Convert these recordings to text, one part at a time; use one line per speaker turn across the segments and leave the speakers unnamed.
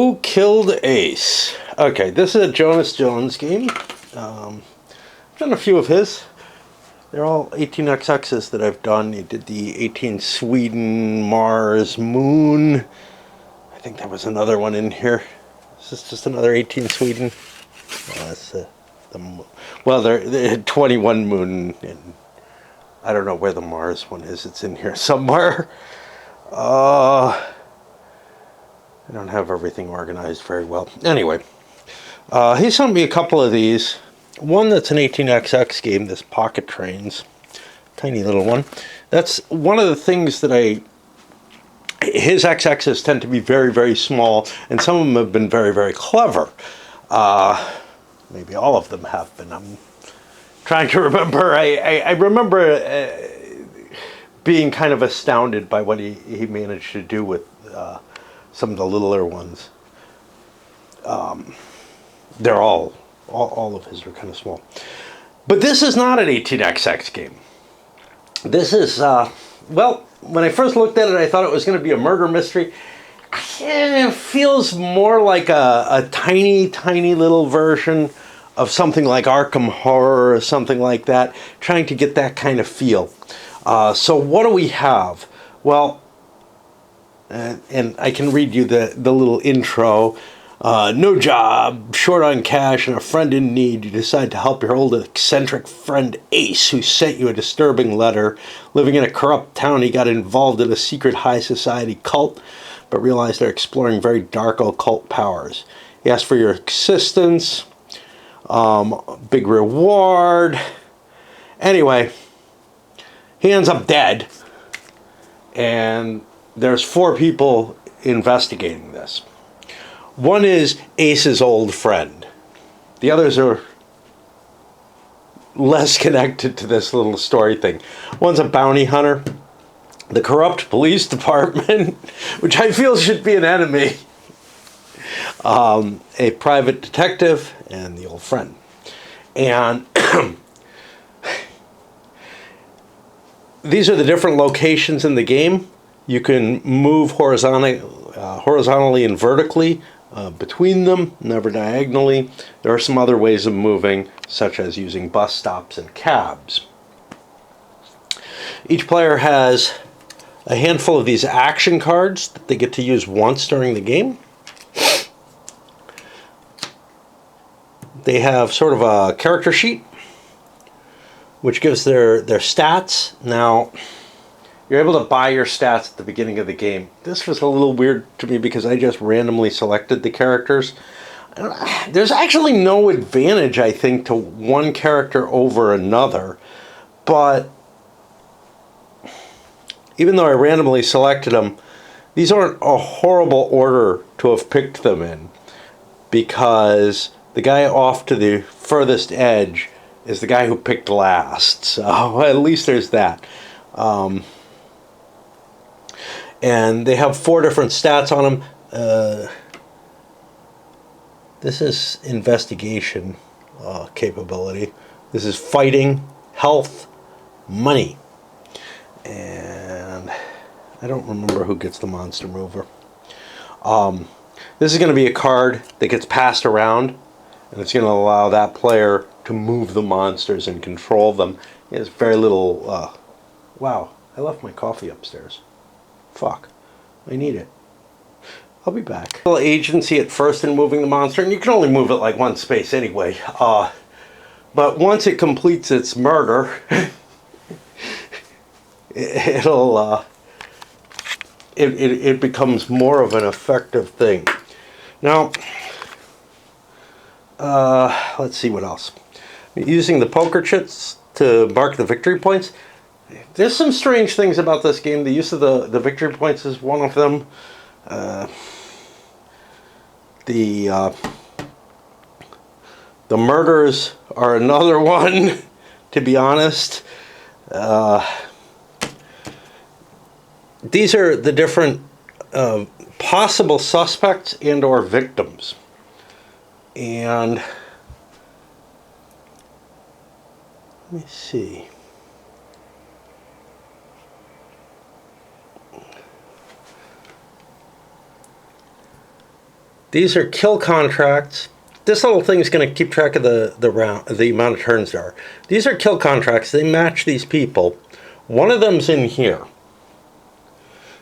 Who Killed Ace? Okay, this is a Jonas Jones game. I've done a few of his. They're all 18xx's that I've done. He did the 18 Sweden, Mars, Moon. I think there was another one in here. Is this just another 18 Sweden? That's well, they're 21 Moon, and I don't know where the Mars one is. It's in here somewhere. I don't have everything organized very well. Anyway, he sent me a couple of these. One that's an 18xx game, this Pocket Trains. Tiny little one. That's one of the things that his XXs tend to be very, very small, and some of them have been very, very clever. Maybe all of them have been. I'm trying to remember. I remember being kind of astounded by what he managed to do with some of the littler ones. They're all of his are kind of small. But this is not an 18xx game. This is, well, when I first looked at it, I thought it was going to be a murder mystery. It feels more like a tiny, tiny little version of something like Arkham Horror or something like that, trying to get that kind of feel. So what do we have? Well, and I can read you the little intro. No job, short on cash, and a friend in need. You decide to help your old eccentric friend Ace, who sent you a disturbing letter. Living in a corrupt town, he got involved in a secret high society cult, but realized they're exploring very dark occult powers. He asked for your assistance. Big reward. Anyway, he ends up dead. And there's 4 people investigating this. One is Ace's old friend. The others are less connected to this little story thing. One's a bounty hunter. The corrupt police department, which I feel should be an enemy. A private detective, and the old friend. And these are the different locations in the game. You can move horizontally and vertically between them, never diagonally. There are some other ways of moving, such as using bus stops and cabs. Each player has a handful of these action cards that they get to use once during the game. They have sort of a character sheet, which gives their stats. Now, you're able to buy your stats at the beginning of the game. This was a little weird to me because I just randomly selected the characters. There's actually no advantage, I think, to one character over another. But even though I randomly selected them, these aren't a horrible order to have picked them in, because the guy off to the furthest edge is the guy who picked last. So at least there's that. And they have 4 different stats on them. This is investigation capability. This is fighting, health, money. And I don't remember who gets the monster mover. This is going to be a card that gets passed around, and it's going to allow that player to move the monsters and control them. There's very little... wow, I left my coffee upstairs. Fuck, I need it. I'll be back. Little agency at first in moving the monster, and you can only move it like one space anyway. But once it completes its murder, it becomes more of an effective thing. Now, let's see what else. Using the poker chips to mark the victory points. There's some strange things about this game. The use of the victory points is one of them. The murders are another one, to be honest. These are the different possible suspects and or victims. And let me see. These are kill contracts. This little thing is going to keep track of the amount of turns there are. These are kill contracts. They match these people. One of them's in here.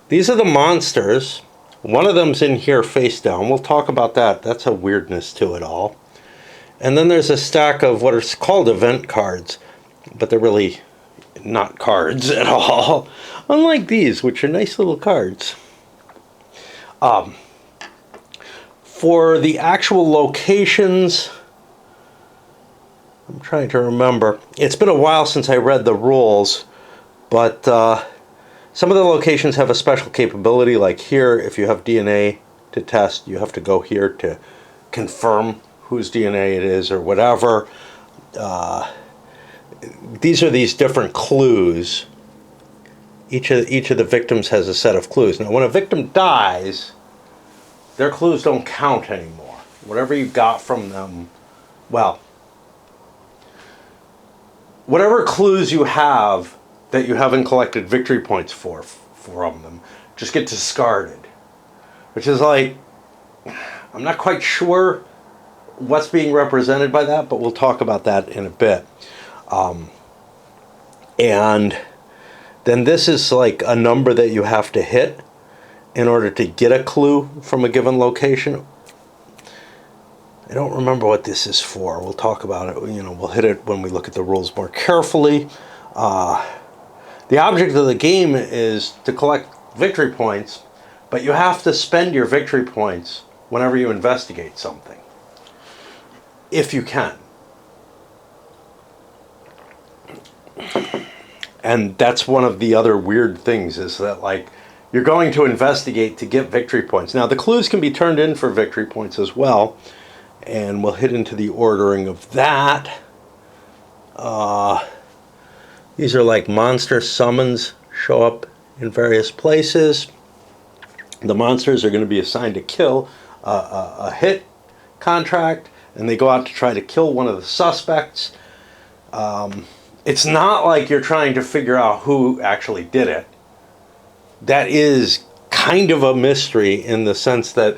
These are the monsters. One of them's in here face down. We'll talk about that. That's a weirdness to it all. And then there's a stack of what are called event cards, but they're really not cards at all. Unlike these, which are nice little cards. For the actual locations, I'm trying to remember. It's been a while since I read the rules, but some of the locations have a special capability. Like here, if you have DNA to test, you have to go here to confirm whose DNA it is or whatever. These are these different clues. Each of the victims has a set of clues. Now, when a victim dies, their clues don't count anymore. Whatever you got from them, well, whatever clues you have that you haven't collected victory points from them just get discarded. Which is like, I'm not quite sure what's being represented by that, but we'll talk about that in a bit. And then this is like a number that you have to hit in order to get a clue from a given location. I don't remember what this is for. We'll talk about it. We'll hit it when we look at the rules more carefully. The object of the game is to collect victory points, but you have to spend your victory points whenever you investigate something, if you can. And that's one of the other weird things, is that like you're going to investigate to get victory points. Now the clues can be turned in for victory points as well, and we'll hit into the ordering of that. These are like monster summons, show up in various places. The monsters are going to be assigned to kill a hit contract, and they go out to try to kill one of the suspects. It's not like you're trying to figure out who actually did it. That is kind of a mystery in the sense that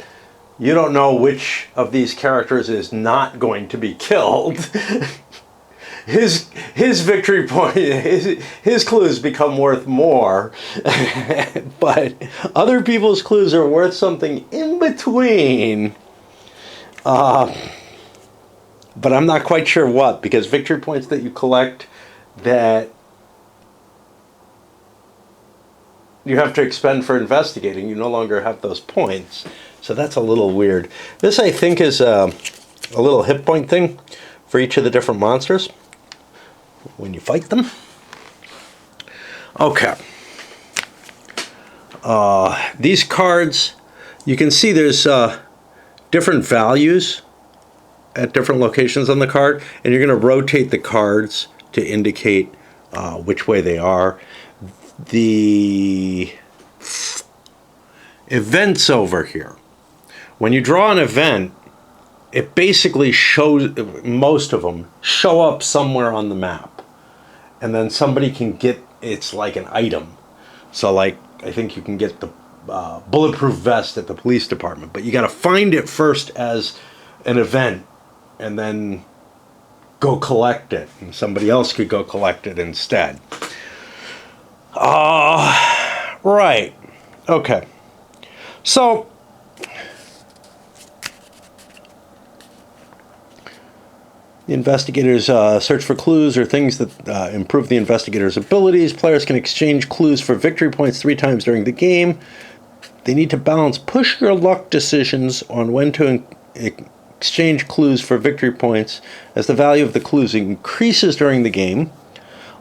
you don't know which of these characters is not going to be killed. His victory point, his clues become worth more, but other people's clues are worth something in between. But I'm not quite sure what, because victory points that you collect that you have to expend for investigating, you no longer have those points. So that's a little weird. This, I think, is a little hit point thing for each of the different monsters when you fight them. Okay. These cards, you can see there's different values at different locations on the card, and you're going to rotate the cards to indicate which way they are. The events over here. When you draw an event, it basically shows, most of them show up somewhere on the map. And then somebody can get, it's like an item. So like, I think you can get the bulletproof vest at the police department, but you got to find it first as an event and then go collect it. And somebody else could go collect it instead. Right. Okay. So, the investigators search for clues or things that improve the investigator's abilities. Players can exchange clues for victory points 3 times during the game. They need to balance push your luck decisions on when to exchange clues for victory points, as the value of the clues increases during the game,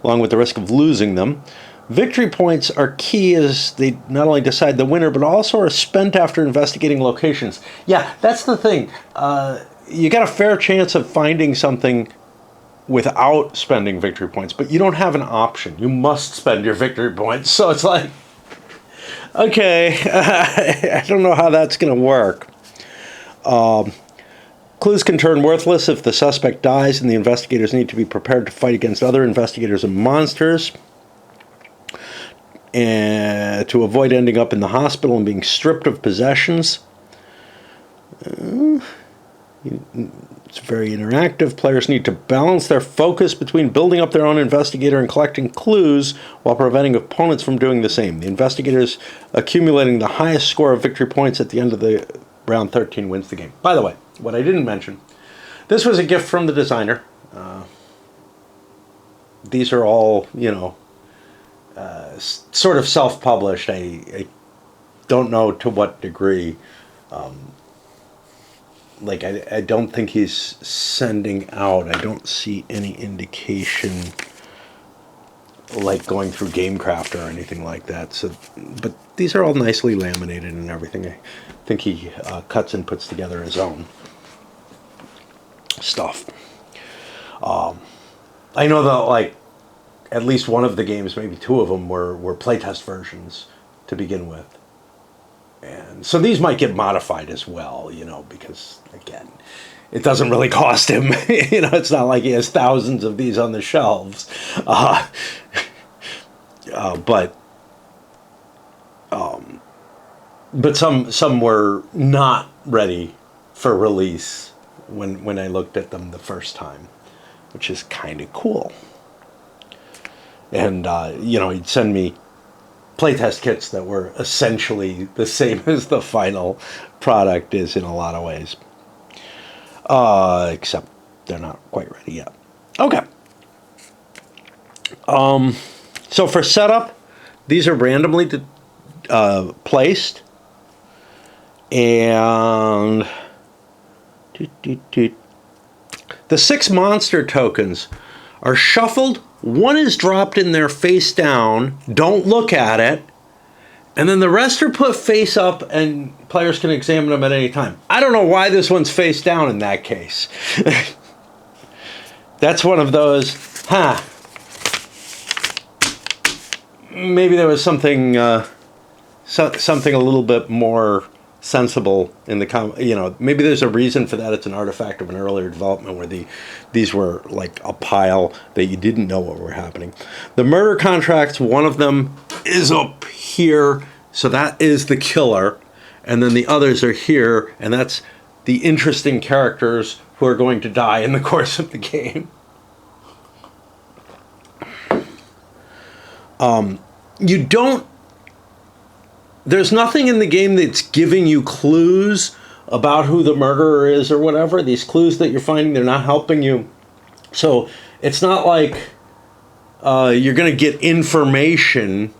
along with the risk of losing them. Victory points are key as they not only decide the winner, but also are spent after investigating locations. Yeah, that's the thing. You got a fair chance of finding something without spending victory points, but you don't have an option. You must spend your victory points. So it's like, okay, I don't know how that's going to work. Clues can turn worthless if the suspect dies, and the investigators need to be prepared to fight against other investigators and monsters, and to avoid ending up in the hospital and being stripped of possessions. It's very interactive. Players need to balance their focus between building up their own investigator and collecting clues while preventing opponents from doing the same. The investigators accumulating the highest score of victory points at the end of the round 13 wins the game. By the way, what I didn't mention, this was a gift from the designer. These are all, sort of self-published. I don't know to what degree. I don't think he's sending out. I don't see any indication like going through GameCraft or anything like that. So, but these are all nicely laminated and everything. I think he cuts and puts together his own stuff. I know that at least one of the games, maybe two of them, were playtest versions to begin with. And so these might get modified as well, because, again, it doesn't really cost him. It's not like he has thousands of these on the shelves. But some were not ready for release when I looked at them the first time, which is kind of cool. And, he'd send me playtest kits that were essentially the same as the final product is in a lot of ways. Except they're not quite ready yet. Okay. So for setup, these are randomly placed. And the 6 monster tokens are shuffled. One is dropped in there face down. Don't look at it. And then the rest are put face up and players can examine them at any time. I don't know why this one's face down in that case. That's one of those, maybe there was something something a little bit more sensible in the maybe there's a reason for that. It's an artifact of an earlier development where these were like a pile that you didn't know what were happening. The murder contracts, one of them is up here, so that is the killer, and then the others are here, and that's the interesting characters who are going to die in the course of the game. There's nothing in the game that's giving you clues about who the murderer is or whatever. These clues that you're finding, they're not helping you. So it's not like you're going to get information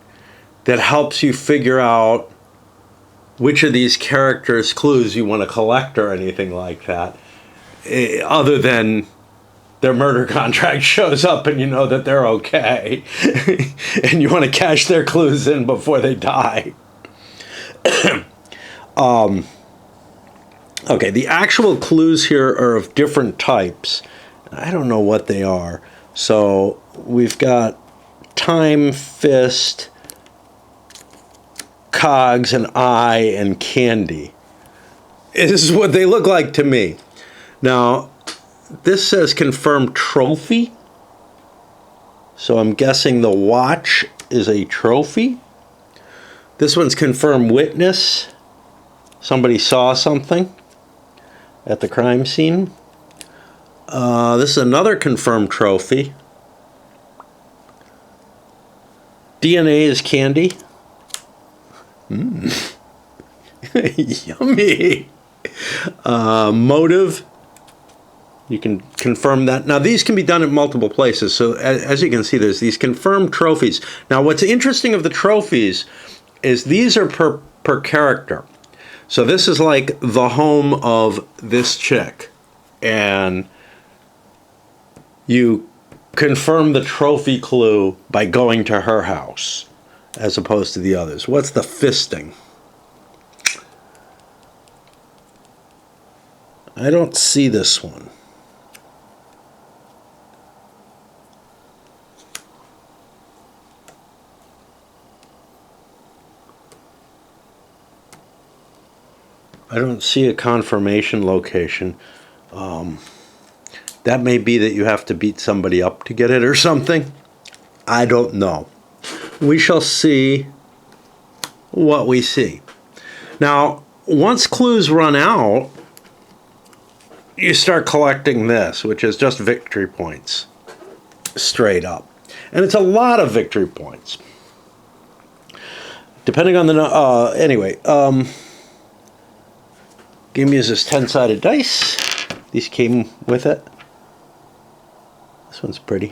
that helps you figure out which of these characters' clues you want to collect or anything like that, other than their murder contract shows up and you know that they're okay and you want to cash their clues in before they die. Okay, the actual clues here are of different types. I don't know what they are. So we've got time, fist, cogs, and eye, and candy. This is what they look like to me. Now, this says confirmed trophy. So I'm guessing the watch is a trophy. This one's confirmed witness. Somebody saw something at the crime scene. This is another confirmed trophy. DNA is candy. Yummy. Motive. You can confirm that. Now, these can be done at multiple places. So, as you can see, there's these confirmed trophies. Now, what's interesting of the trophies is these are per character. So this is like the home of this chick. And you confirm the trophy clue by going to her house as opposed to the others. What's the fisting? I don't see this one. I don't see a confirmation location. That may be that you have to beat somebody up to get it or something. I don't know. We shall see what we see. Now, once clues run out, you start collecting this, which is just victory points, straight up. And it's a lot of victory points. Depending on the... game uses 10-sided dice. These came with it. This one's pretty.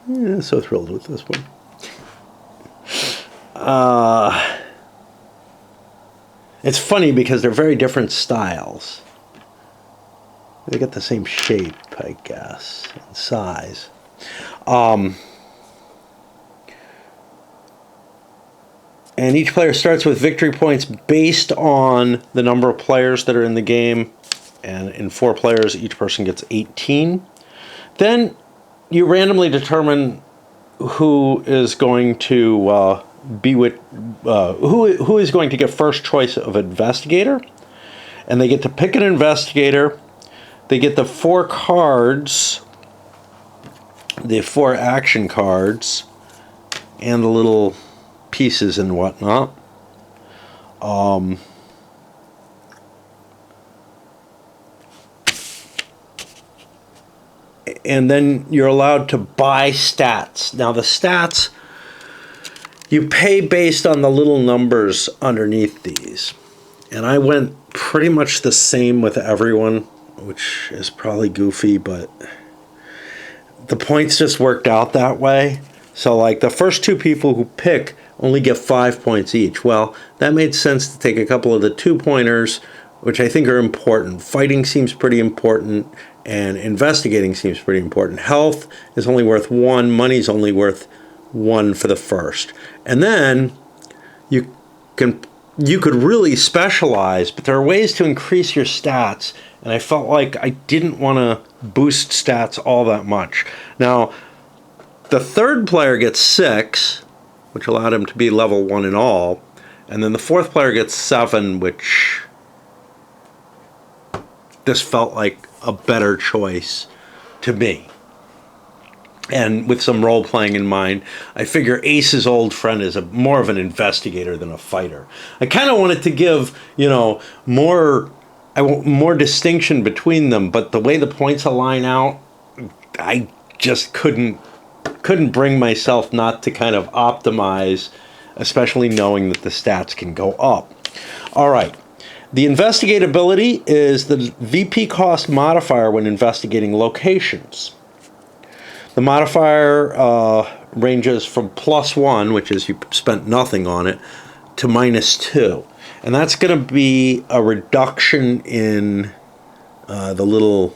Yeah, so thrilled with this one. It's funny because they're very different styles. They get the same shape, I guess, and size. And each player starts with victory points based on the number of players that are in the game. And in 4 players, each person gets 18. Then you randomly determine who is going to be with who is going to get first choice of investigator, and they get to pick an investigator. They get the 4 cards, the 4 action cards, and the little pieces and whatnot. And then you're allowed to buy stats. Now the stats, you pay based on the little numbers underneath these. And I went pretty much the same with everyone, which is probably goofy, but the points just worked out that way. So like the first 2 people who pick only get 5 points each. Well, that made sense to take a couple of the 2-pointers, which I think are important. Fighting seems pretty important, and investigating seems pretty important. Health is only worth 1. Money's only worth 1 for the first. And then you could really specialize, but there are ways to increase your stats, and I felt like I didn't want to boost stats all that much. Now, the 3rd player gets 6, which allowed him to be level 1 in all, and then the 4th player gets 7, which this felt like a better choice to me. And with some role-playing in mind, I figure Ace's old friend is more of an investigator than a fighter. I kind of wanted to give, more distinction between them, but the way the points align out, I just couldn't bring myself not to kind of optimize, especially knowing that the stats can go up. All right. The investigatability is the VP cost modifier when investigating locations. The modifier ranges from +1, which is you spent nothing on it, to -2. And that's going to be a reduction in the little,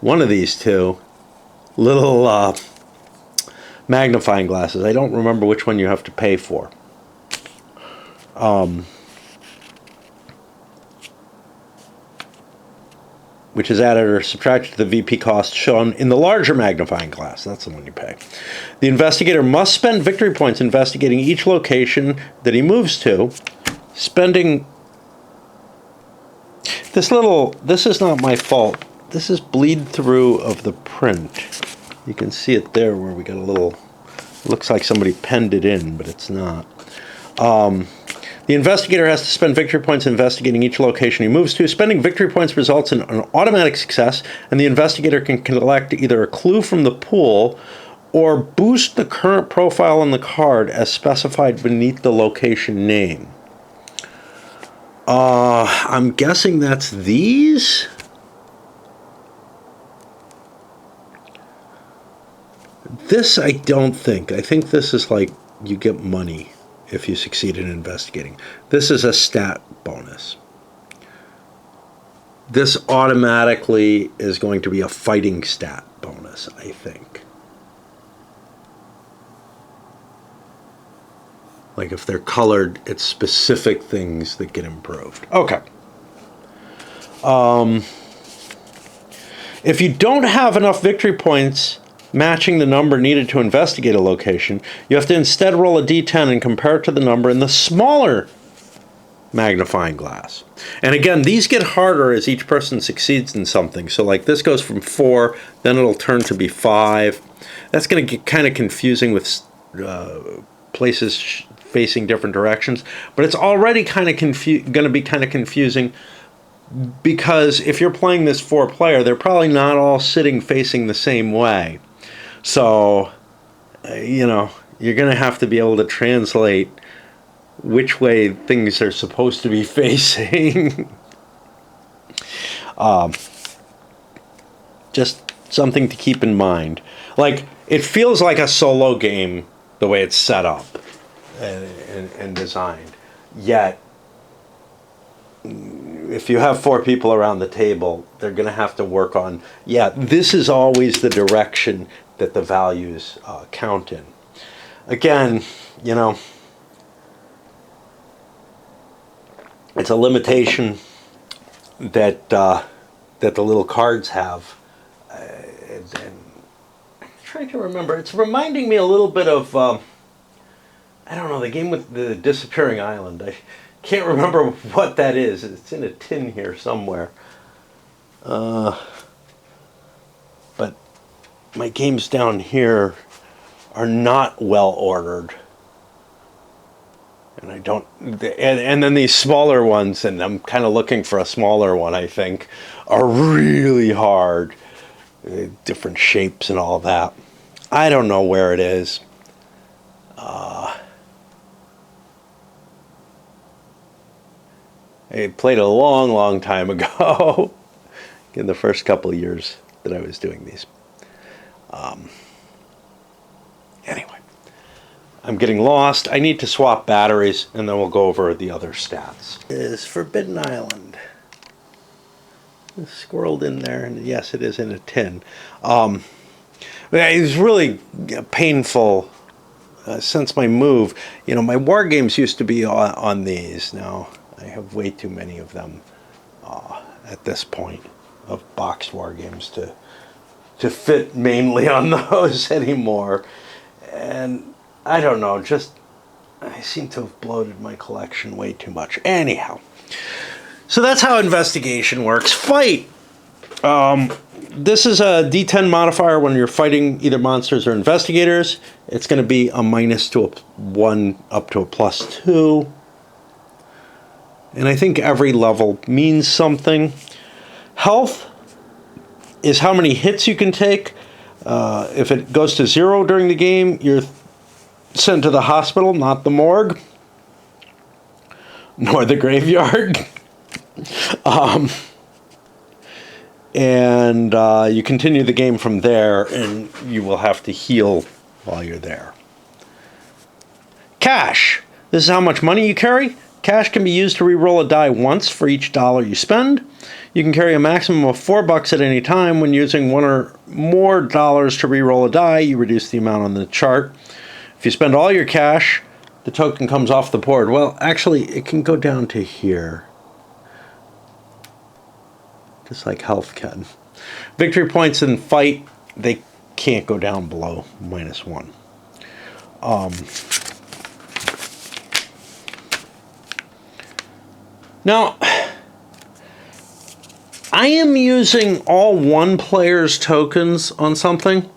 one of these 2, little magnifying glasses. I don't remember which one you have to pay for. Which is added or subtracted to the VP cost shown in the larger magnifying glass. That's the one you pay. The investigator must spend victory points investigating each location that he moves to. Spending... This is not my fault. This is bleed through of the print. You can see it there where we got a little... Looks like somebody penned it in, but it's not. The investigator has to spend victory points investigating each location he moves to. Spending victory points results in an automatic success, and the investigator can collect either a clue from the pool or boost the current profile on the card as specified beneath the location name. I'm guessing that's these? This I don't think. I think this is like you get money if you succeed in investigating. This is a stat bonus. This automatically is going to be a fighting stat bonus, I think. Like if they're colored, it's specific things that get improved. Okay. If you don't have enough victory points matching the number needed to investigate a location, you have to instead roll a d10 and compare it to the number in the smaller magnifying glass. And again, these get harder as each person succeeds in something. So like this goes from 4, then it'll turn to be 5. That's going to get kind of confusing with places facing different directions. But it's already kind of going to be kind of confusing because if you're playing this 4-player, they're probably not all sitting facing the same way. So, you're going to have to be able to translate which way things are supposed to be facing. Just something to keep in mind. Like, it feels like a solo game the way it's set up and designed. Yet, if you have 4 people around the table, they're going to have to work on, this is always the direction that the values count in. Again, it's a limitation that the little cards have. And I'm trying to remember. It's reminding me a little bit of, I don't know, the game with the Disappearing Island. I can't remember what that is. It's in a tin here somewhere. But my games down here are not well ordered. And I don't, and then these smaller ones, and I'm kind of looking for a smaller one, I think, are really hard. Different shapes and all that. I don't know where it is. I played a long, long time ago, in the first couple of years that I was doing these. Anyway. I'm getting lost. I need to swap batteries, and then we'll go over the other stats. It is Forbidden Island. It's squirreled in there, and yes, it is in a tin. It was really painful since my move. My war games used to be on these. Now I have way too many of them at this point of boxed war games to fit mainly on those anymore. And I don't know, I seem to have bloated my collection way too much. Anyhow, so that's how investigation works. Fight! This is a D10 modifier when you're fighting either monsters or investigators. It's going to be a minus to a 1 up to a plus 2. And I think every level means something. Health is how many hits you can take. If it goes to 0 during the game, you're sent to the hospital, not the morgue, nor the graveyard. And you continue the game from there, and you will have to heal while you're there. Cash. This is how much money you carry. Cash can be used to re-roll a die once for each dollar you spend. You can carry a maximum of $4 at any time. When using one or more dollars to re-roll a die, you reduce the amount on the chart. If you spend all your cash, the token comes off the board. Well, actually, it can go down to here. Just like health can. Victory points in fight, they can't go down below -1. Now, I am using all one player's tokens on something.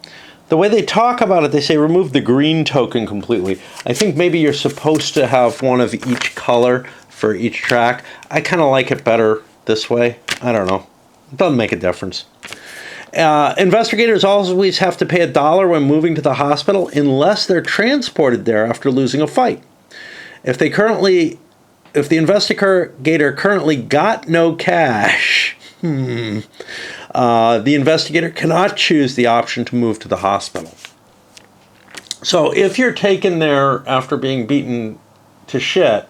The way they talk about it, they say remove the green token completely. I think maybe you're supposed to have one of each color for each track. I kind of like it better this way. I don't know. It doesn't make a difference. Investigators always have to pay $1 when moving to the hospital unless they're transported there after losing a fight. If the investigator currently got no cash, the investigator cannot choose the option to move to the hospital. So if you're taken there after being beaten to shit,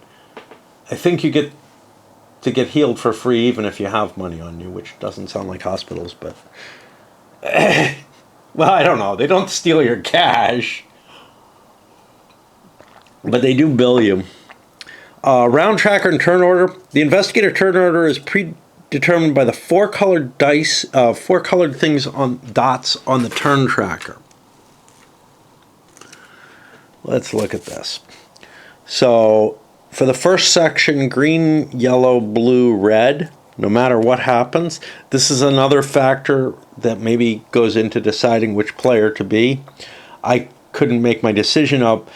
I think you get to get healed for free even if you have money on you, which doesn't sound like hospitals, but well, I don't know. They don't steal your cash, but they do bill you. Round tracker and turn order. The investigator turn order is predetermined by the 4 colored dice, 4 colored things on dots on the turn tracker. Let's look at this. So for the first section, green, yellow, blue, red, no matter what happens. This is another factor that maybe goes into deciding which player to be. I couldn't make my decision up.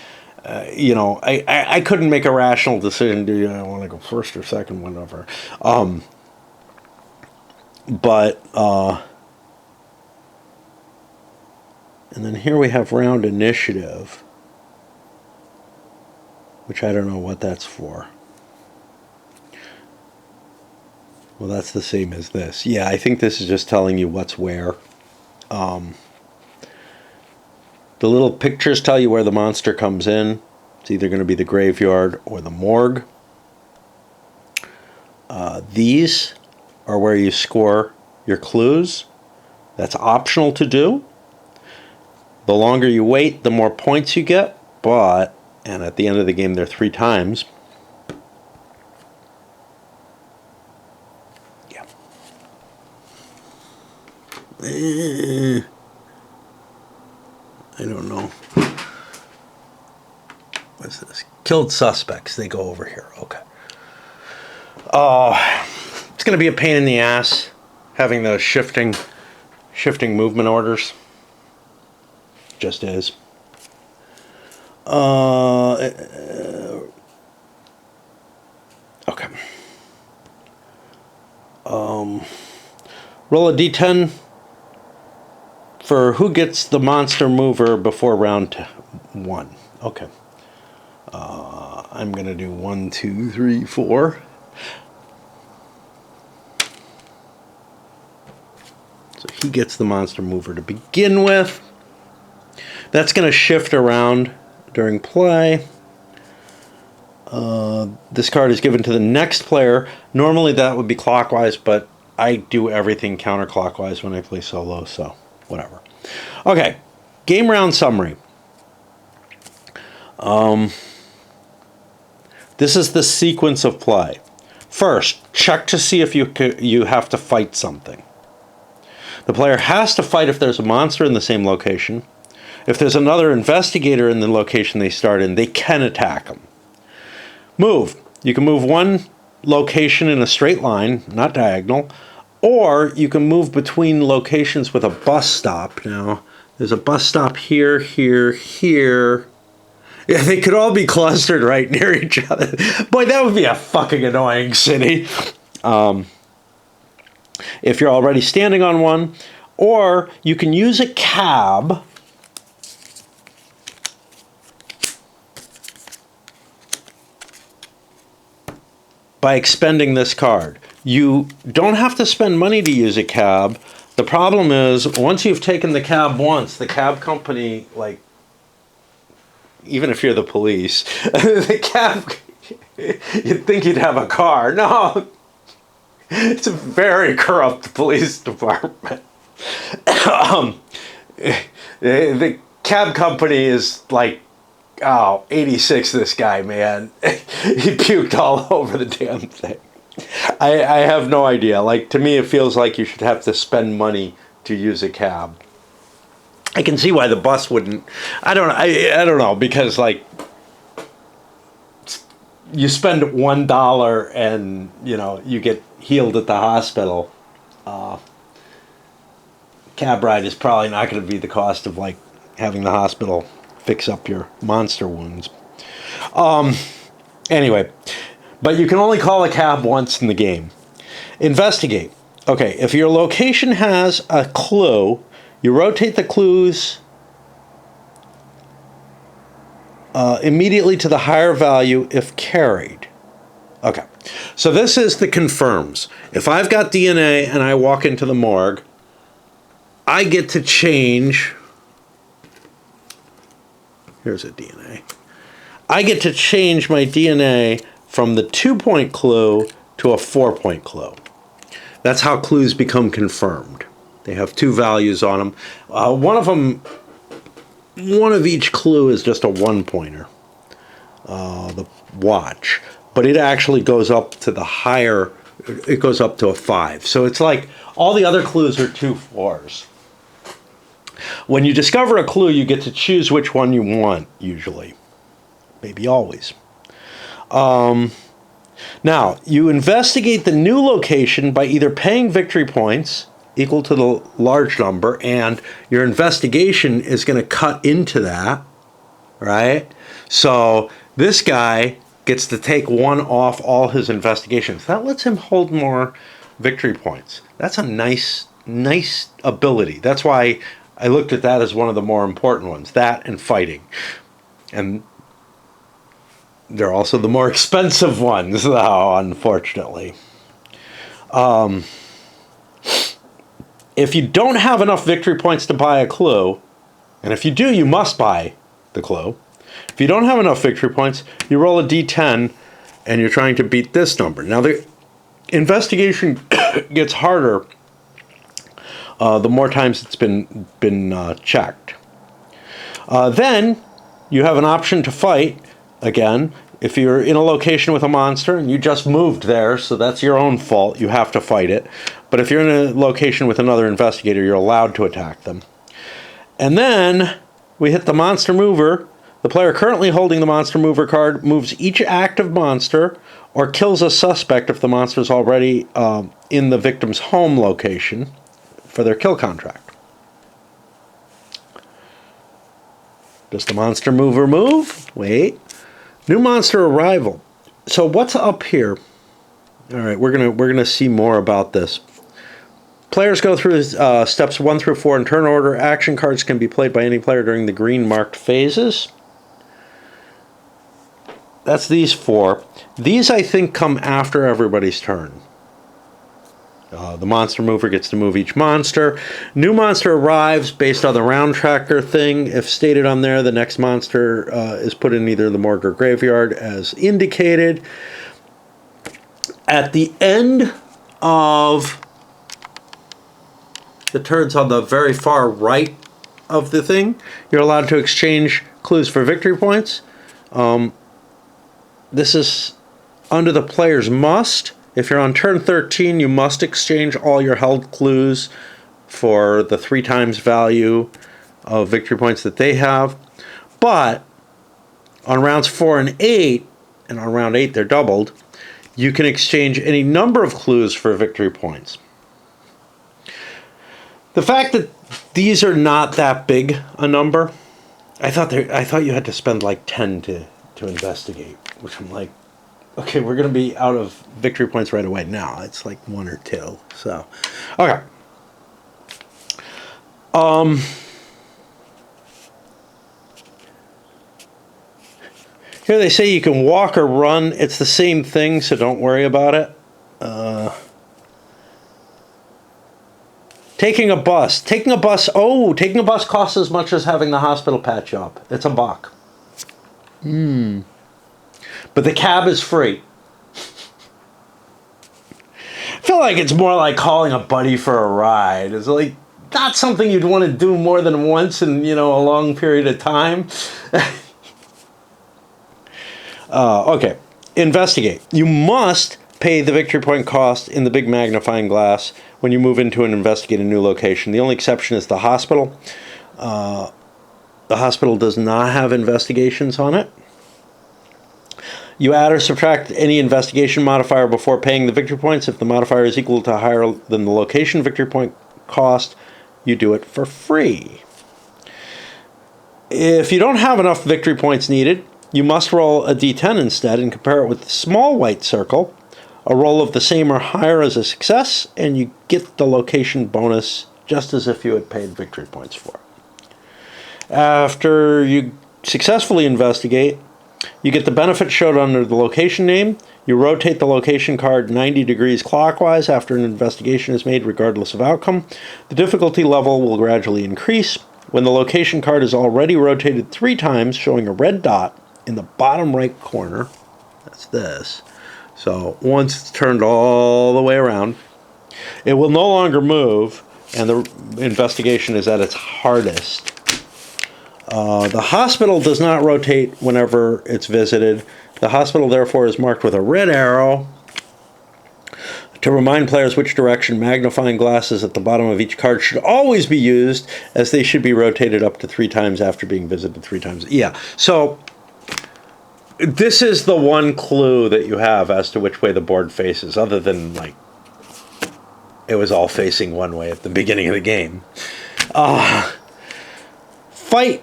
I couldn't make a rational decision. Do I want to go first or second, whatever. But, and then here we have round initiative, which I don't know what that's for. Well, that's the same as this. Yeah, I think this is just telling you what's where. The little pictures tell you where the monster comes in. It's either going to be the graveyard or the morgue. These are where you score your clues. That's optional to do. The longer you wait, the more points you get. But, and at the end of the game, they're 3 times. Yeah. I don't know. What's this? Killed suspects. They go over here. Okay. It's going to be a pain in the ass having those shifting movement orders. Just is. Okay. Roll a d10 for who gets the monster mover before round 1. Okay. I'm going to do 1, 2, 3, 4. So he gets the monster mover to begin with. That's going to shift around during play. This card is given to the next player. Normally that would be clockwise, but I do everything counterclockwise when I play solo, so whatever. Okay, game round summary. This is the sequence of play. First, check to see if you have to fight something. The player has to fight if there's a monster in the same location. If there's another investigator in the location they start in, they can attack them. Move. You can move one location in a straight line, not diagonal, or you can move between locations with a bus stop. Now, there's a bus stop here, here, here. Yeah, they could all be clustered right near each other. Boy, that would be a fucking annoying city. If you're already standing on one, or you can use a cab by expending this card. You don't have to spend money to use a cab. The problem is, once you've taken the cab once, the cab company, like, even if you're the police, the cab, you'd think you'd have a car. No, it's a very corrupt police department. The cab company is like, oh, 86 this guy, man. He puked all over the damn thing. I have no idea. Like, to me, it feels like you should have to spend money to use a cab. I can see why the bus wouldn't. I don't know, because, like, you spend $1 and, you know, you get healed at the hospital. Cab ride is probably not going to be the cost of, like, having the hospital fix up your monster wounds. Anyway, but you can only call a cab once in the game. Investigate. Okay, if your location has a clue, you rotate the clues immediately to the higher value if carried. Okay, so this is the confirms. If I've got DNA and I walk into the morgue, I get to change. Here's a DNA. I get to change my DNA from the 2-point clue to a 4-point clue. That's how clues become confirmed. They have 2 values on them. One of each clue is just a 1-pointer, the watch. But it actually goes up to the higher, it goes up to a 5. So it's like all the other clues are 2 4s. When you discover a clue, you get to choose which one you want, usually. Maybe always. Now, you investigate the new location by either paying victory points equal to the large number, and your investigation is going to cut into that, right? So this guy gets to take 1 off all his investigations. That lets him hold more victory points. That's a nice ability. That's why I looked at that as one of the more important ones. That and fighting. And they're also the more expensive ones, though, unfortunately. If you don't have enough victory points to buy a clue, and if you do, you must buy the clue. If you don't have enough victory points, you roll a d10, and you're trying to beat this number. Now, the investigation gets harder the more times it's been checked. Then you have an option to fight again. If you're in a location with a monster and you just moved there, so that's your own fault, you have to fight it. But if you're in a location with another investigator, you're allowed to attack them. And then we hit the monster mover. The player currently holding the monster mover card moves each active monster or kills a suspect if the monster is already in the victim's home location for their kill contract. Does the monster mover move? Wait. New monster arrival. So what's up here? All right, we're gonna see more about this. Players go through steps 1 through 4 in turn order. Action cards can be played by any player during the green marked phases. That's these 4. These, I think, come after everybody's turn. The monster mover gets to move each monster. New monster arrives based on the round tracker thing. If stated on there, the next monster is put in either the morgue or graveyard as indicated. At the end of the turns on the very far right of the thing, you're allowed to exchange clues for victory points. This is under the player's must. If you're on turn 13, you must exchange all your held clues for the 3 times value of victory points that they have. But on rounds 4 and 8, and on round 8 they're doubled, you can exchange any number of clues for victory points. The fact that these are not that big a number, I thought you had to spend like 10 to investigate, which I'm like, okay, we're going to be out of victory points right away. Now it's like 1 or 2. So, okay. Here they say you can walk or run. It's the same thing, so don't worry about it. Taking a bus. Taking a bus costs as much as having the hospital patch up. It's $1. But the cab is free. I feel like it's more like calling a buddy for a ride. It's like not something you'd want to do more than once in, a long period of time. Okay. Investigate. You must pay the victory point cost in the big magnifying glass when you move into and investigate a new location. The only exception is the hospital. The hospital does not have investigations on it. You add or subtract any investigation modifier before paying the victory points. If the modifier is equal to higher than the location victory point cost, you do it for free. If you don't have enough victory points needed, you must roll a d10 instead and compare it with the small white circle. A roll of the same or higher is a success, and you get the location bonus just as if you had paid victory points for it. After you successfully investigate, you get the benefit showed under the location name. You rotate the location card 90 degrees clockwise after an investigation is made, regardless of outcome. The difficulty level will gradually increase. When the location card is already rotated 3 times, showing a red dot in the bottom right corner, that's this. So once it's turned all the way around, it will no longer move, and the investigation is at its hardest. The hospital does not rotate whenever it's visited. The hospital, therefore, is marked with a red arrow to remind players which direction magnifying glasses at the bottom of each card should always be used, as they should be rotated up to 3 times after being visited 3 times. Yeah, so this is the one clue that you have as to which way the board faces, other than, like, it was all facing one way at the beginning of the game. Fight.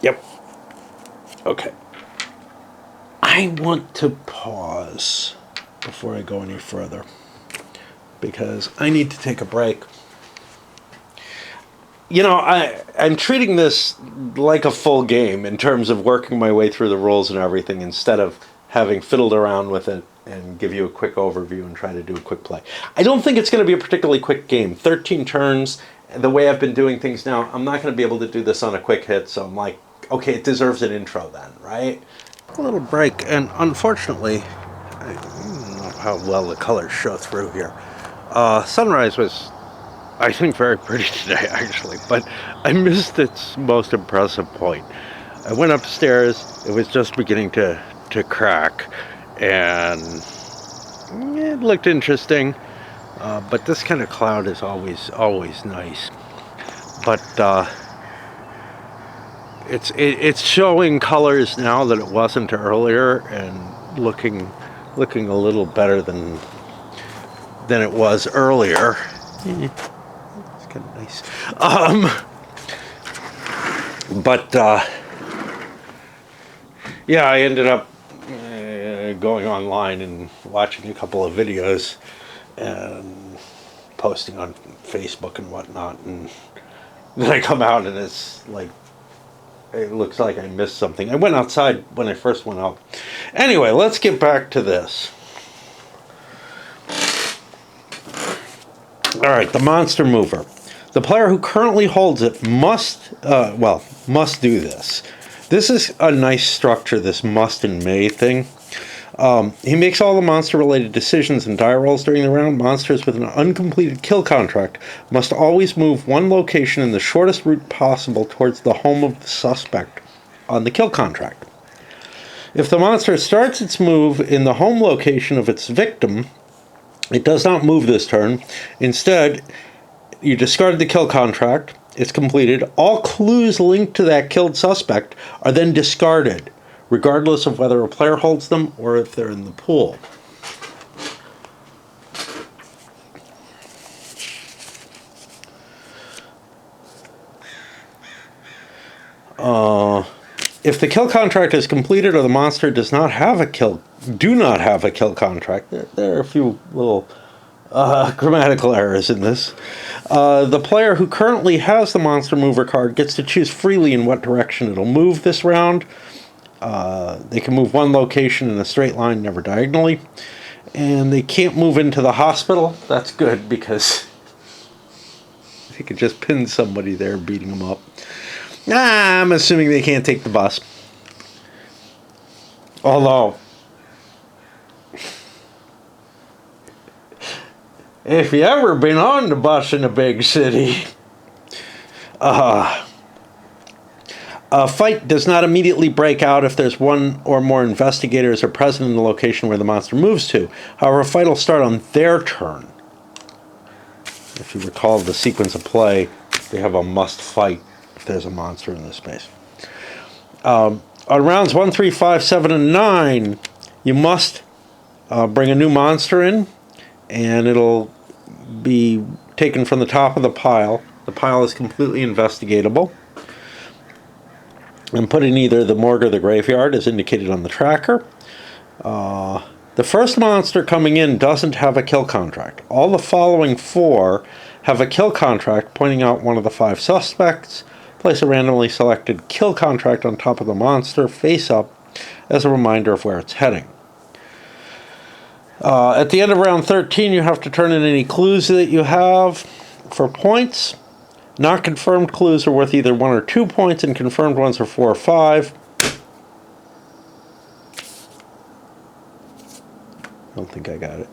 Yep. Okay. I want to pause before I go any further. because I need to take a break. You know, I'm treating this like a full game in terms of working my way through the rules and everything, instead of having fiddled around with it and give you a quick overview and try to do a quick play. I don't think it's going to be a particularly quick game. 13 turns, the way I've been doing things now, I'm not going to be able to do this on a quick hit, so I'm like, okay, it deserves an intro then, right? A little break, and unfortunately, I don't know how well the colors show through here. Sunrise was, I think, very pretty today, actually, but I missed its most impressive point. I went upstairs, it was just beginning to crack, and it looked interesting, but this kind of cloud is always nice. But it's showing colors now that it wasn't earlier, and looking a little better than it was earlier. It's kind of nice. But yeah, I ended up going online and watching a couple of videos and posting on Facebook and whatnot, and then I come out and it's like, it looks like I missed something. I went outside when I first went out. Anyway, let's get back to this. All right, the monster mover. The player who currently holds it must do this. This is a nice structure, this must and may thing. He makes all the monster-related decisions and die rolls during the round. Monsters with an uncompleted kill contract must always move one location in the shortest route possible towards the home of the suspect on the kill contract. If the monster starts its move in the home location of its victim, it does not move this turn. Instead, you discard the kill contract. It's completed. All clues linked to that killed suspect are then discarded, regardless of whether a player holds them or if they're in the pool. If the kill contract is completed or the monster do not have a kill contract, there are a few little grammatical errors in this. The player who currently has the monster mover card gets to choose freely in what direction it'll move this round. They can move one location in a straight line, never diagonally. And they can't move into the hospital. That's good, because they could just pin somebody there, beating them up. I'm assuming they can't take the bus. Although, if you ever been on the bus in a big city, a fight does not immediately break out if there's one or more investigators are present in the location where the monster moves to. However, a fight will start on their turn. If you recall the sequence of play, they have a must fight if there's a monster in this space. On rounds 1, 3, 5, 7, and 9, you must bring a new monster in, and it'll be taken from the top of the pile. The pile is completely investigatable and put in either the morgue or the graveyard as indicated on the tracker. The first monster coming in doesn't have a kill contract. All the following 4 have a kill contract pointing out one of the 5 suspects. Place a randomly selected kill contract on top of the monster face up as a reminder of where it's heading. At the end of round 13, you have to turn in any clues that you have for points. Not confirmed clues are worth either 1 or 2 points, and confirmed ones are 4 or 5. I don't think I got it.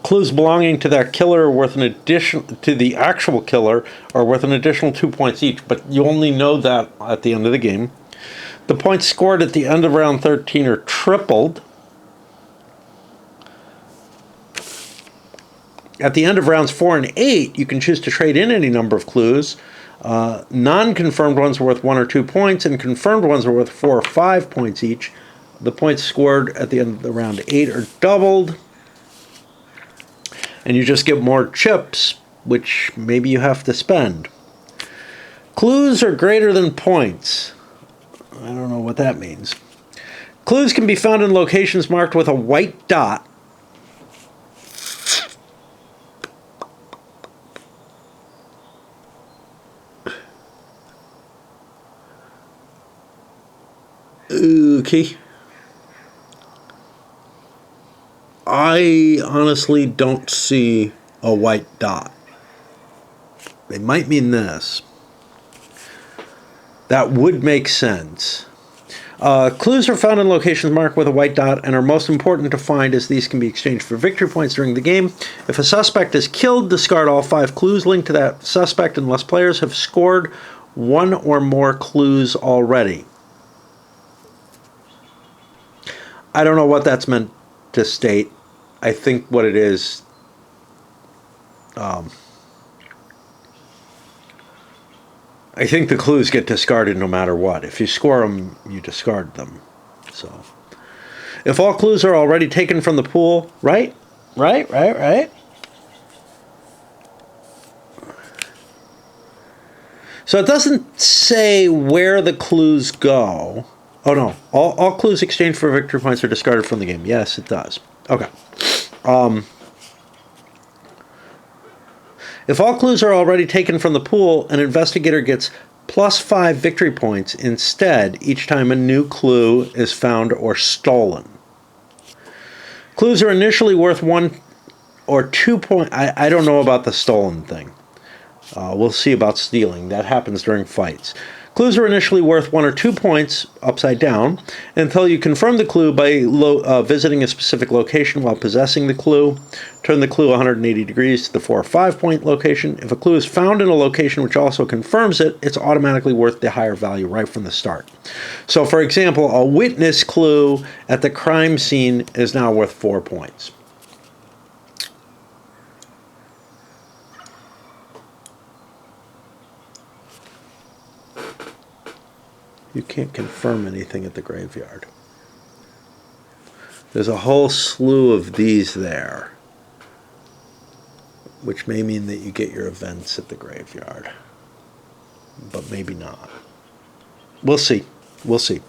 Clues belonging to that killer are worth an additional, to the actual killer, are worth an additional 2 points each, but you only know that at the end of the game. The points scored at the end of round 13 are tripled. At the end of rounds 4 and 8, you can choose to trade in any number of clues. Non-confirmed ones are worth 1 or 2 points, and confirmed ones are worth 4 or 5 points each. The points scored at the end of the round 8 are doubled. And you just get more chips, which maybe you have to spend. Clues are greater than points. I don't know what that means. Clues can be found in locations marked with a white dot Okay. I honestly don't see a white dot. They might mean this. That would make sense. Clues are found in locations marked with a white dot and are most important to find as these can be exchanged for victory points during the game. If a suspect is killed, discard all 5 clues linked to that suspect unless players have scored 1 or more clues already. I don't know what that's meant to state. I think what it is, I think the clues get discarded no matter what. If you score them, you discard them. So, if all clues are already taken from the pool, right? So it doesn't say where the clues go. Oh no, all clues exchanged for victory points are discarded from the game. Yes, it does. Okay. If all clues are already taken from the pool, an investigator gets +5 victory points instead each time a new clue is found or stolen. Clues are initially worth 1 or 2 points. I don't know about the stolen thing. We'll see about stealing. That happens during fights. Clues are initially worth 1 or 2 points, upside down, until you confirm the clue by visiting a specific location while possessing the clue. Turn the clue 180 degrees to the 4 or 5 point location. If a clue is found in a location which also confirms it, it's automatically worth the higher value right from the start. So, for example, a witness clue at the crime scene is now worth 4 points. You can't confirm anything at the graveyard. There's a whole slew of these there, which may mean that you get your events at the graveyard, but maybe not. We'll see. We'll see.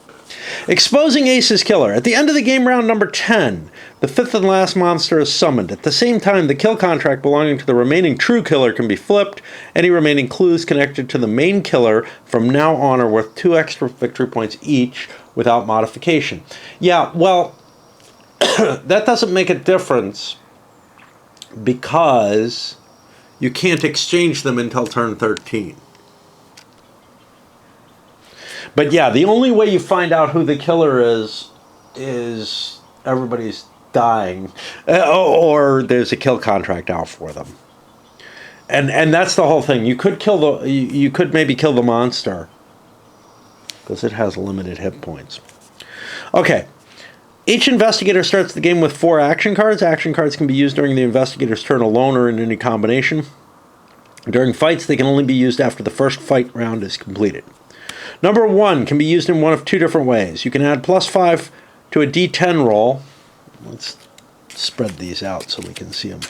Exposing Ace's killer. At the end of the game round number 10, the 5th and last monster is summoned. At the same time, the kill contract belonging to the remaining true killer can be flipped. Any remaining clues connected to the main killer from now on are worth 2 extra victory points each without modification. Yeah, well, that doesn't make a difference because you can't exchange them until turn 13. But yeah, the only way you find out who the killer is everybody's dying, or there's a kill contract out for them, and that's the whole thing. You could you could maybe kill the monster because it has limited hit points. Okay, each investigator starts the game with 4 action cards. Action cards can be used during the investigator's turn alone or in any combination. During fights, they can only be used after the first fight round is completed. Number 1 can be used in one of 2 different ways. You can add +5 to a D10 roll. Let's spread these out so we can see them.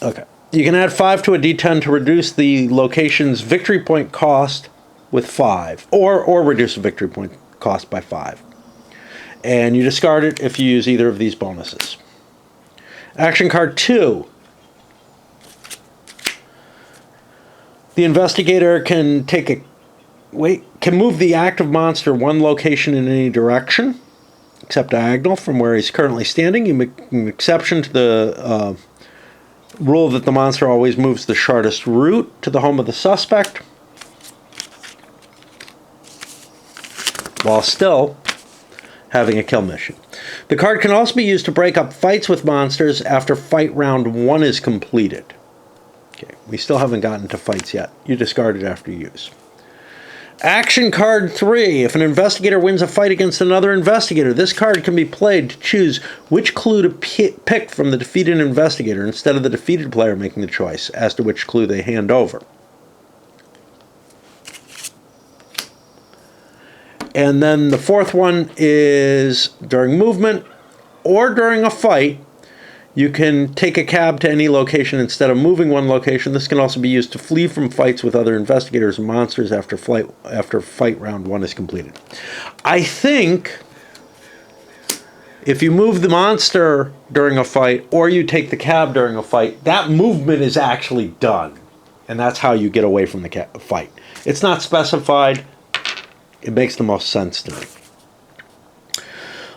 Okay. You can add 5 to a D10 to reduce the location's victory point cost with 5, or reduce the victory point cost by 5. And you discard it if you use either of these bonuses. Action card 2. The investigator can can move the active monster 1 location in any direction, except diagonal from where he's currently standing. You make an exception to the rule that the monster always moves the shortest route to the home of the suspect, while still having a kill mission. The card can also be used to break up fights with monsters after fight round 1 is completed. Okay, we still haven't gotten to fights yet. You discard it after use. Action card 3. If an investigator wins a fight against another investigator, this card can be played to choose which clue to pick from the defeated investigator instead of the defeated player making the choice as to which clue they hand over. And then the 4th one is during movement or during a fight, you can take a cab to any location instead of moving 1 location. This can also be used to flee from fights with other investigators and monsters after fight round 1 is completed. I think if you move the monster during a fight or you take the cab during a fight, that movement is actually done. And that's how you get away from the fight. It's not specified. It makes the most sense to me.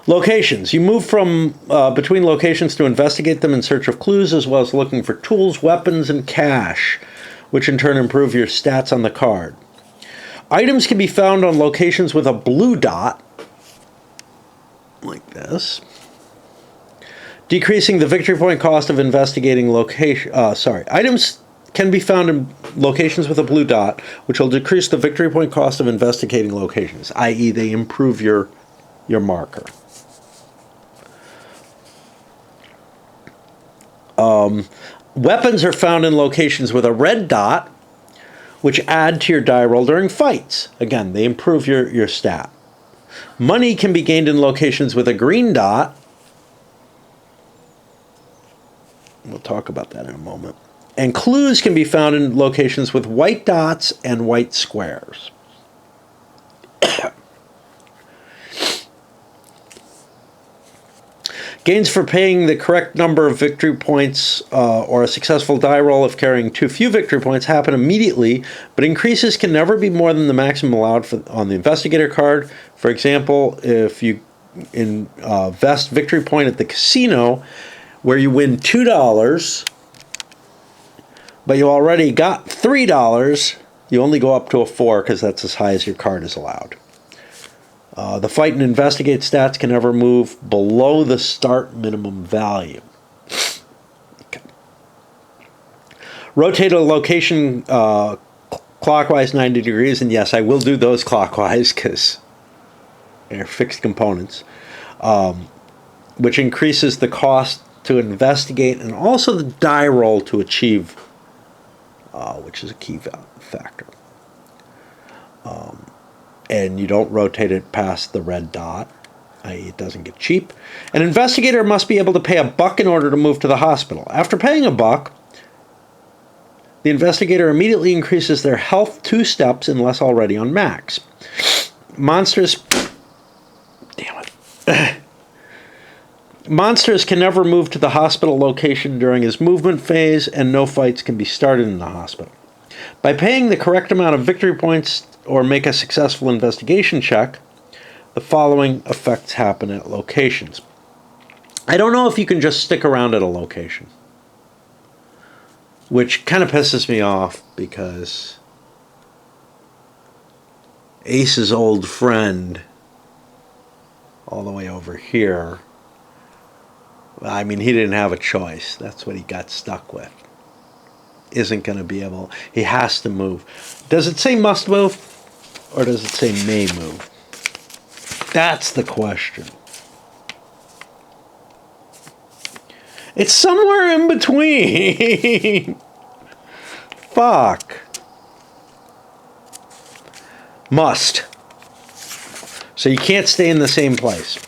Locations. You move from between locations to investigate them in search of clues, as well as looking for tools, weapons, and cash, which in turn improve your stats on the card. Items can be found on locations with a blue dot, like this, decreasing the victory point cost of investigating location. Items can be found in locations with a blue dot, which will decrease the victory point cost of investigating locations, i.e. they improve your marker. Weapons are found in locations with a red dot, which add to your die roll during fights. Again, they improve your stat. Money can be gained in locations with a green dot. We'll talk about that in a moment. And clues can be found in locations with white dots and white squares. Gains for paying the correct number of victory points or a successful die roll if carrying too few victory points happen immediately, but increases can never be more than the maximum allowed on the investigator card. For example, if you invest victory point at the casino where you win $2, but you already got $3, you only go up to a 4 because that's as high as your card is allowed. The fight and investigate stats can never move below the start minimum value. Okay. Rotate a location clockwise 90 degrees, and yes, I will do those clockwise because they're fixed components, which increases the cost to investigate and also the die roll to achieve, which is a key factor. And you don't rotate it past the red dot, i.e. it doesn't get cheap. An investigator must be able to pay $1 in order to move to the hospital. After paying $1, the investigator immediately increases their health 2 steps unless already on max. Monsters can never move to the hospital location during his movement phase, and no fights can be started in the hospital. By paying the correct amount of victory points or make a successful investigation check, the following effects happen at locations. I don't know if you can just stick around at a location, which kind of pisses me off because Ace's old friend, all the way over here, I mean, he didn't have a choice. That's what he got stuck with. Isn't going to be able, he has to move. Does it say must move or does it say may move? That's the question. It's somewhere in between. Fuck. Must. So you can't stay in the same place.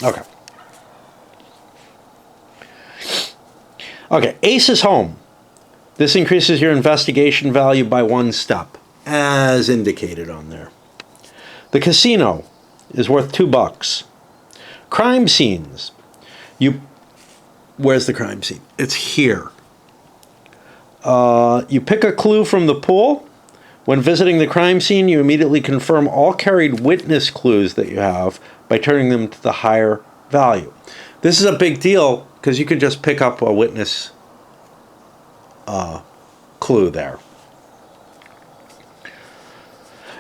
Okay. Okay, Ace is home. This increases your investigation value by 1 step, as indicated on there. The casino is worth $2. Crime scenes. Where's the crime scene? It's here. You pick a clue from the pool. When visiting the crime scene, you immediately confirm all carried witness clues that you have by turning them to the higher value. This is a big deal because you can just pick up a witness clue there.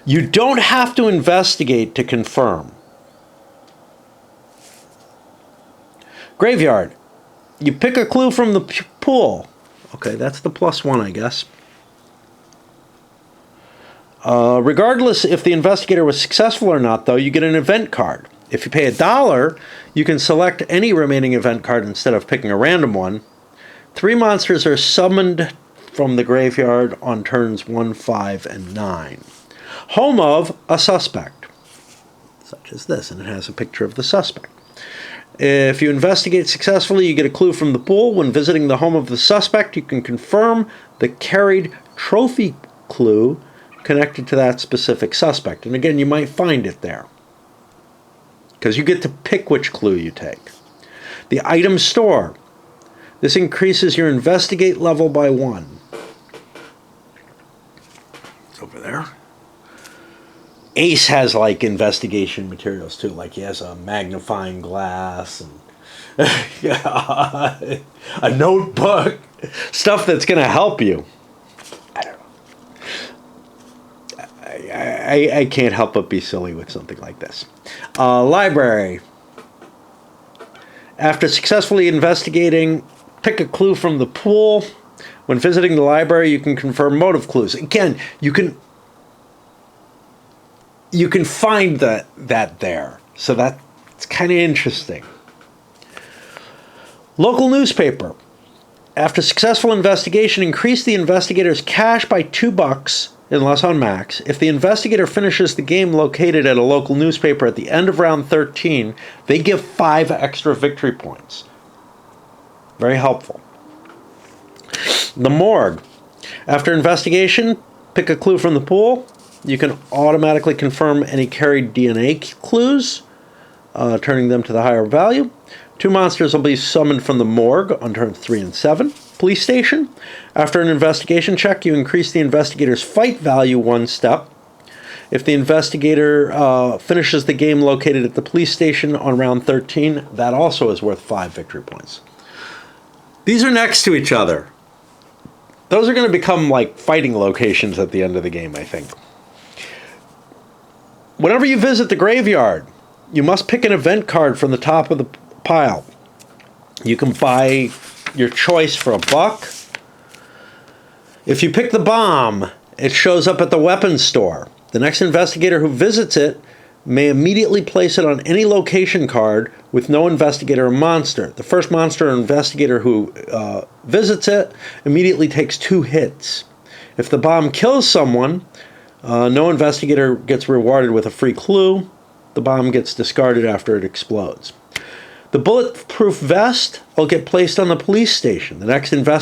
You don't have to investigate to confirm. Graveyard. You pick a clue from the pool. Okay, that's the +1, I guess. Regardless if the investigator was successful or not, though, you get an event card. If you pay $1, you can select any remaining event card instead of picking a random one. 3 monsters are summoned from the graveyard on turns 1, 5, and 9. Home of a suspect, such as this, and it has a picture of the suspect. If you investigate successfully, you get a clue from the pool. When visiting the home of the suspect, you can confirm the carried trophy clue connected to that specific suspect. And again, you might find it there, because you get to pick which clue you take. The item store. This increases your investigate level by 1. It's over there. Ace has like investigation materials too, like he has a magnifying glass and a notebook, stuff that's going to help you. I don't know. I can't help but be silly with something like this. Library. After successfully investigating, pick a clue from the pool. When visiting the library, you can confirm motive clues. Again, you can find that there. So that's kind of interesting. Local newspaper. After successful investigation, increase the investigator's cash by $2 unless on max. If the investigator finishes the game located at a local newspaper at the end of round 13, they give 5 extra victory points. Very helpful. The morgue. After investigation, pick a clue from the pool. You can automatically confirm any carried DNA clues, turning them to the higher value. 2 monsters will be summoned from the morgue on turns 3 and 7. Police station. After an investigation check, you increase the investigator's fight value 1 step. If the investigator finishes the game located at the police station on round 13, that also is worth 5 victory points. These are next to each other. Those are going to become like fighting locations at the end of the game, I think. Whenever you visit the graveyard, you must pick an event card from the top of the pile. You can buy your choice for $1. If you pick the bomb, it shows up at the weapons store. The next investigator who visits it may immediately place it on any location card with no investigator or monster. The first monster or investigator who visits it immediately takes 2 hits. If the bomb kills someone, no investigator gets rewarded with a free clue. The bomb gets discarded after it explodes. The bulletproof vest will get placed on the police station. The next investor,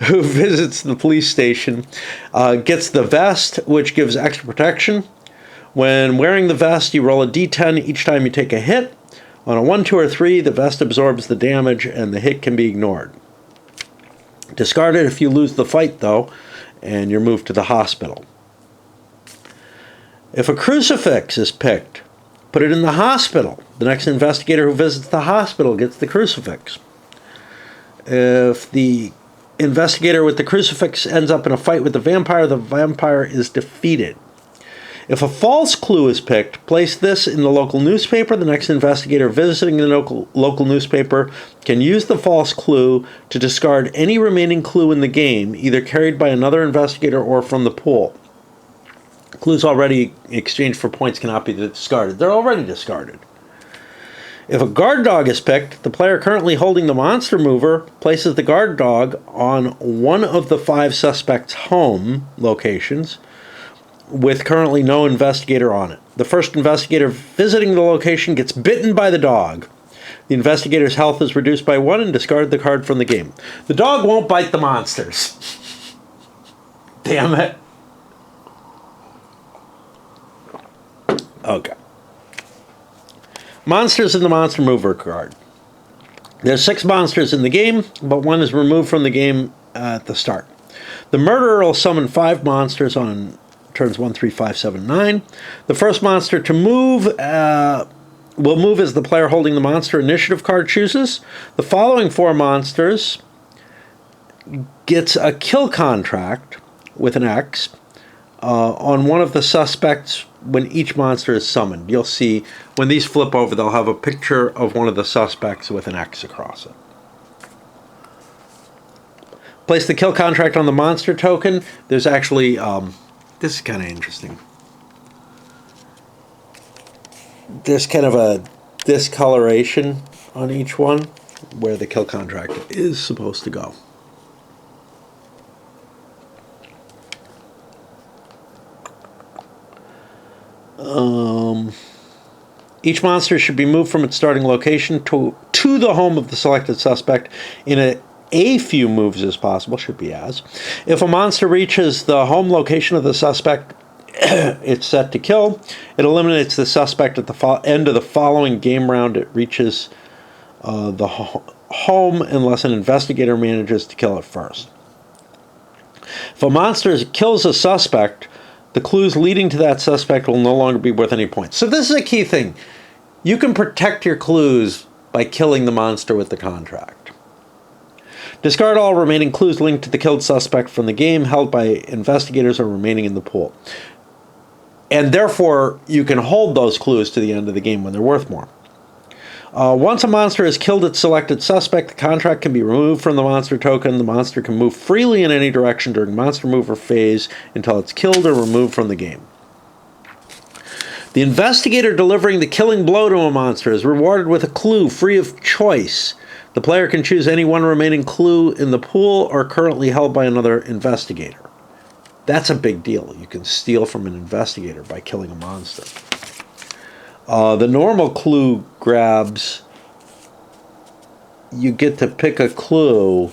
who visits the police station gets the vest, which gives extra protection. When wearing the vest, you roll a d10 each time you take a hit. On a 1, 2, or 3, the vest absorbs the damage and the hit can be ignored. Discard it if you lose the fight, though, and you're moved to the hospital. If a crucifix is picked, put it in the hospital. The next investigator who visits the hospital gets the crucifix. If the investigator with the crucifix ends up in a fight with the vampire is defeated. If a false clue is picked, place this in the local newspaper. The next investigator visiting the local newspaper can use the false clue to discard any remaining clue in the game, either carried by another investigator or from the pool. Clues already exchanged for points cannot be discarded. They're already discarded. If a guard dog is picked, the player currently holding the monster mover places the guard dog on one of the 5 suspects' home locations with currently no investigator on it. The first investigator visiting the location gets bitten by the dog. The investigator's health is reduced by 1 and discard the card from the game. The dog won't bite the monsters. Damn it. Okay. Monsters in the Monster Mover card. There's 6 monsters in the game, but 1 is removed from the game at the start. The murderer will summon 5 monsters on turns 1, 3, 5, 7, 9. The first monster to move will move as the player holding the monster initiative card chooses. The following 4 monsters gets a kill contract with an X on one of the suspects when each monster is summoned. You'll see when these flip over, they'll have a picture of one of the suspects with an X across it. Place the kill contract on the monster token. There's actually, this is kind of interesting. There's kind of a discoloration on each one where the kill contract is supposed to go. Each monster should be moved from its starting location to the home of the selected suspect in a few moves as possible, should be as. If a monster reaches the home location of the suspect it's set to kill, it eliminates the suspect at the end of the following game round. It reaches the home unless an investigator manages to kill it first. If a monster kills a suspect, the clues leading to that suspect will no longer be worth any points. So this is a key thing. You can protect your clues by killing the monster with the contract. Discard all remaining clues linked to the killed suspect from the game held by investigators or remaining in the pool. And therefore, you can hold those clues to the end of the game when they're worth more. Once a monster has killed its selected suspect, the contract can be removed from the monster token. The monster can move freely in any direction during monster mover phase until it's killed or removed from the game. The investigator delivering the killing blow to a monster is rewarded with a clue free of choice. The player can choose any one remaining clue in the pool or currently held by another investigator. That's a big deal. You can steal from an investigator by killing a monster. The normal clue grabs, you get to pick a clue.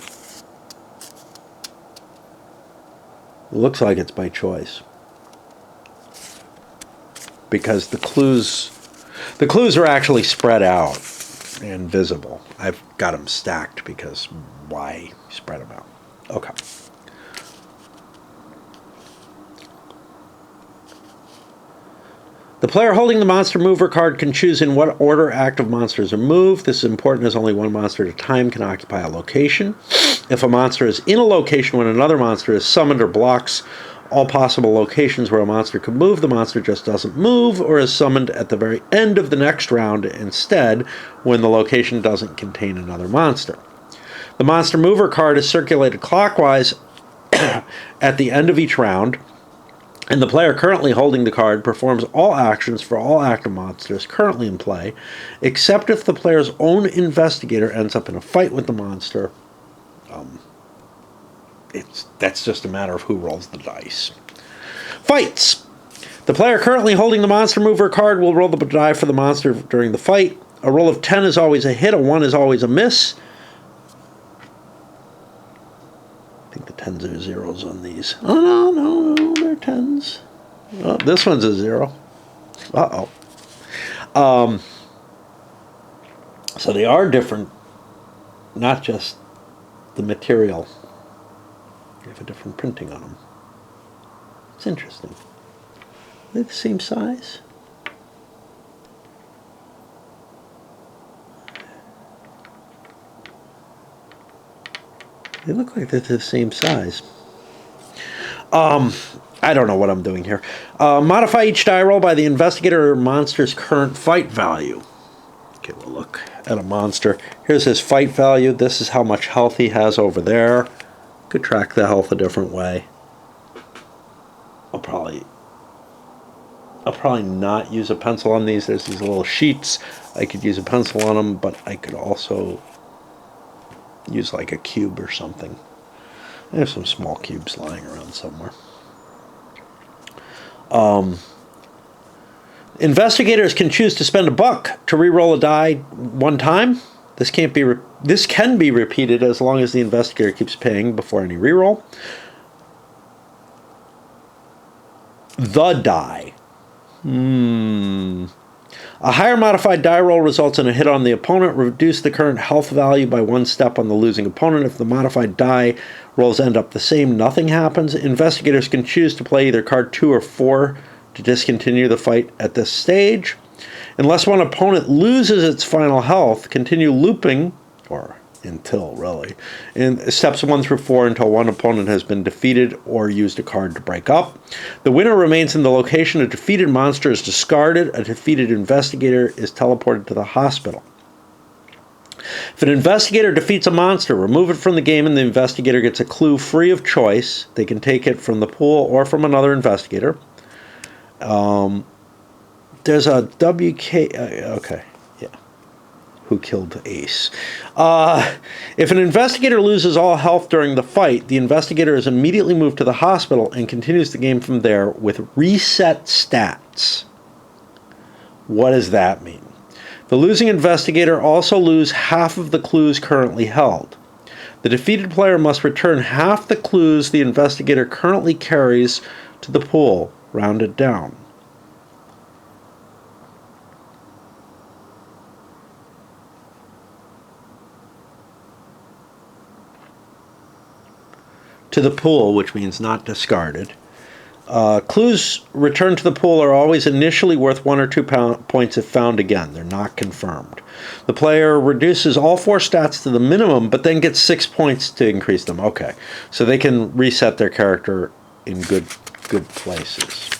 It looks like it's by choice. Because the clues are actually spread out and visible. I've got them stacked because why spread them out? Okay. The player holding the monster mover card can choose in what order active monsters are moved. This is important as only one monster at a time can occupy a location. If a monster is in a location when another monster is summoned or blocks all possible locations where a monster could move, the monster just doesn't move or is summoned at the very end of the next round instead when the location doesn't contain another monster. The monster mover card is circulated clockwise at the end of each round, and the player currently holding the card performs all actions for all active monsters currently in play, except if the player's own investigator ends up in a fight with the monster. That's just a matter of who rolls the dice. Fights! The player currently holding the monster mover card will roll the die for the monster during the fight. A roll of 10 is always a hit, a 1 is always a miss. I think the 10s are zeros on these. Oh, no, they're 10s. Oh, this one's a 0. Uh-oh. So they are different, not just the material. They have a different printing on them. It's interesting. Are they the same size? They look like they're the same size. I don't know what I'm doing here. Modify each die roll by the investigator or monster's current fight value. Okay, we'll look at a monster. Here's his fight value. This is how much health he has over there. Could track the health a different way. I'll probably not use a pencil on these. There's these little sheets. I could use a pencil on them, but I could also use like a cube or something. I have some small cubes lying around somewhere. Investigators can choose to spend $1 to re-roll a die one time. This can be repeated as long as the investigator keeps paying before any re-roll. The die. A higher modified die roll results in a hit on the opponent. Reduce the current health value by 1 step on the losing opponent. If the modified die rolls end up the same, nothing happens. Investigators can choose to play either card 2 or 4 to discontinue the fight at this stage. Unless one opponent loses its final health, continue looping, or until really, in steps 1 through 4 until one opponent has been defeated or used a card to break up. The winner remains in the location. A defeated monster is discarded. A defeated investigator is teleported to the hospital. If an investigator defeats a monster, remove it from the game and the investigator gets a clue free of choice. They can take it from the pool or from another investigator. There's a WK... okay, yeah. Who killed Ace? If an investigator loses all health during the fight, the investigator is immediately moved to the hospital and continues the game from there with reset stats. What does that mean? The losing investigator also loses half of the clues currently held. The defeated player must return half the clues the investigator currently carries to the pool, rounded down. to the pool, which means not discarded. Clues returned to the pool are always initially worth 1 or 2 points if found again. They're not confirmed. The player reduces all 4 stats to the minimum, but then gets 6 points to increase them. Okay, so they can reset their character in good places.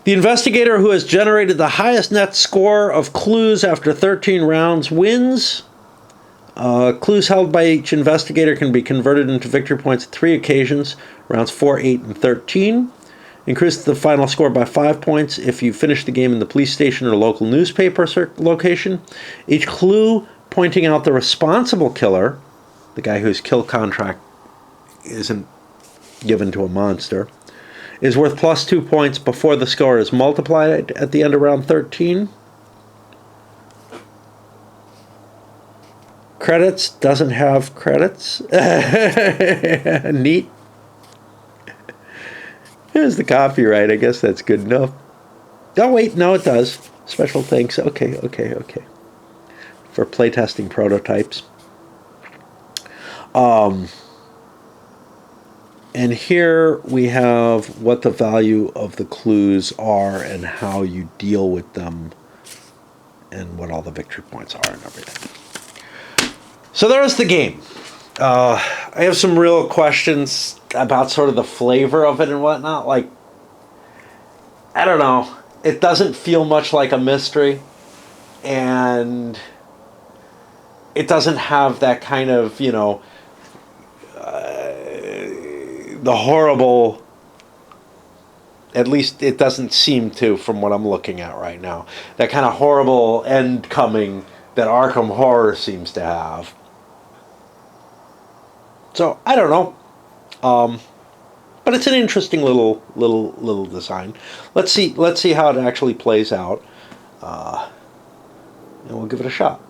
The investigator who has generated the highest net score of clues after 13 rounds wins. Clues held by each investigator can be converted into victory points at 3 occasions, rounds 4, 8, and 13. Increase the final score by 5 points if you finish the game in the police station or local newspaper location. Each clue pointing out the responsible killer, the guy whose kill contract isn't given to a monster, is worth plus 2 points before the score is multiplied at the end of round 13. Credits doesn't have credits. Neat. Here's the copyright. I guess that's good enough. Oh, wait. No, it does. Special thanks. Okay. For playtesting prototypes. And here we have what the value of the clues are and how you deal with them and what all the victory points are and everything. So there's the game. I have some real questions about sort of the flavor of it and whatnot. Like, I don't know. It doesn't feel much like a mystery. And it doesn't have that kind of, the horrible, at least it doesn't seem to from what I'm looking at right now, that kind of horrible end coming that Arkham Horror seems to have. So I don't know, but it's an interesting little design. Let's see how it actually plays out, and we'll give it a shot.